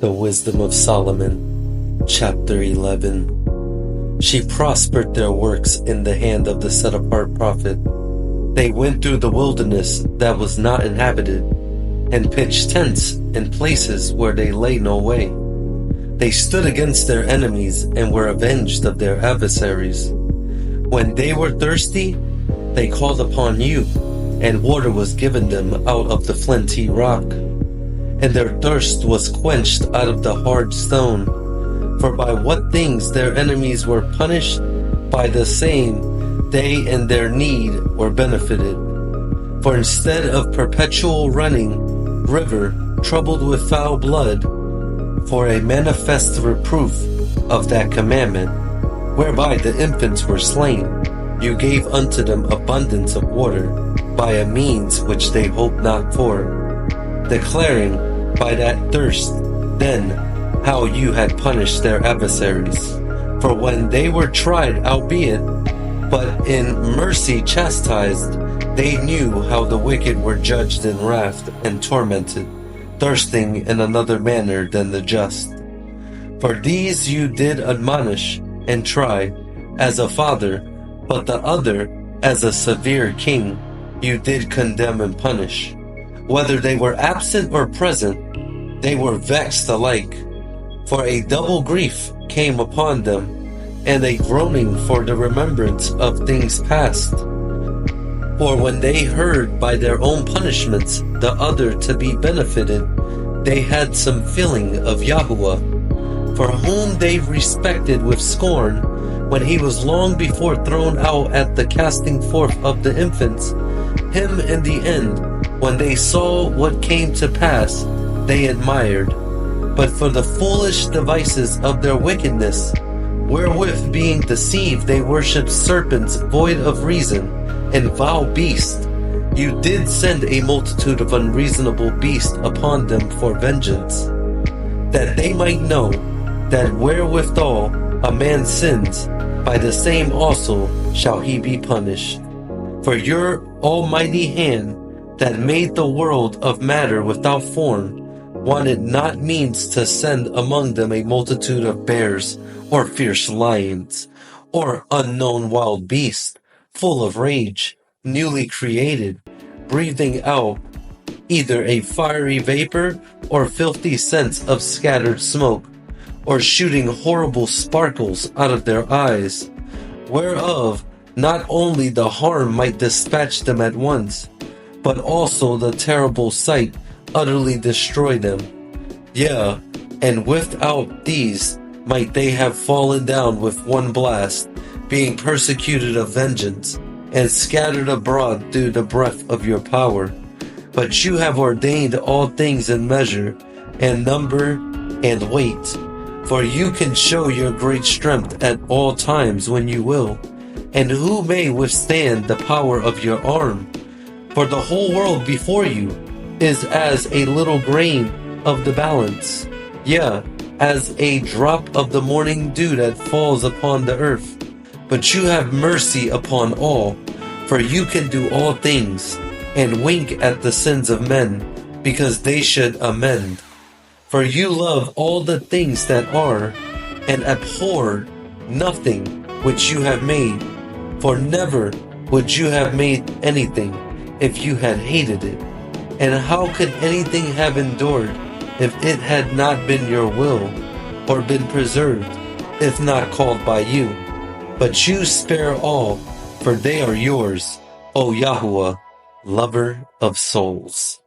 The Wisdom of Solomon, Chapter 11. She prospered their works in the hand of the set-apart prophet. They went through the wilderness that was not inhabited, and pitched tents in places where they lay no way. They stood against their enemies and were avenged of their adversaries. When they were thirsty, they called upon you, and water was given them out of the flinty rock. And their thirst was quenched out of the hard stone. For by what things their enemies were punished, by the same they in their need were benefited. For instead of perpetual running river troubled with foul blood, for a manifest reproof of that commandment, whereby the infants were slain, you gave unto them abundance of water, by a means which they hoped not for, declaring by that thirst then how you had punished their adversaries. For when they were tried, albeit, but in mercy chastised, they knew how the wicked were judged in wrath and tormented, thirsting in another manner than the just. For these you did admonish and try, as a father, but the other, as a severe king, you did condemn and punish. Whether they were absent or present, they were vexed alike. For a double grief came upon them, and a groaning for the remembrance of things past. For when they heard by their own punishments the other to be benefited, they had some feeling of Yahuwah, for whom they respected with scorn, when he was long before thrown out at the casting forth of the infants. Him in the end, when they saw what came to pass, they admired. But for the foolish devices of their wickedness, wherewith being deceived they worshipped serpents void of reason, and vile beasts, you did send a multitude of unreasonable beasts upon them for vengeance, that they might know that wherewithal a man sins, by the same also shall he be punished. For your almighty hand that made the world of matter without form wanted not means to send among them a multitude of bears, or fierce lions, or unknown wild beasts, full of rage, newly created, breathing out either a fiery vapor or filthy scents of scattered smoke, or shooting horrible sparkles out of their eyes, whereof not only the harm might dispatch them at once, but also the terrible sight utterly destroy them. Yea, and without these might they have fallen down with one blast, being persecuted of vengeance, and scattered abroad through the breath of your power. But you have ordained all things in measure, and number, and weight. For you can show your great strength at all times when you will. And who may withstand the power of your arm? For the whole world before you is as a little grain of the balance, yea, as a drop of the morning dew that falls upon the earth. But you have mercy upon all, for you can do all things, and wink at the sins of men, because they should amend. For you love all the things that are, and abhor nothing which you have made. For never would you have made anything if you had hated it. And how could anything have endured if it had not been your will, or been preserved, if not called by you? But you spare all, for they are yours, O Yahuwah, lover of souls.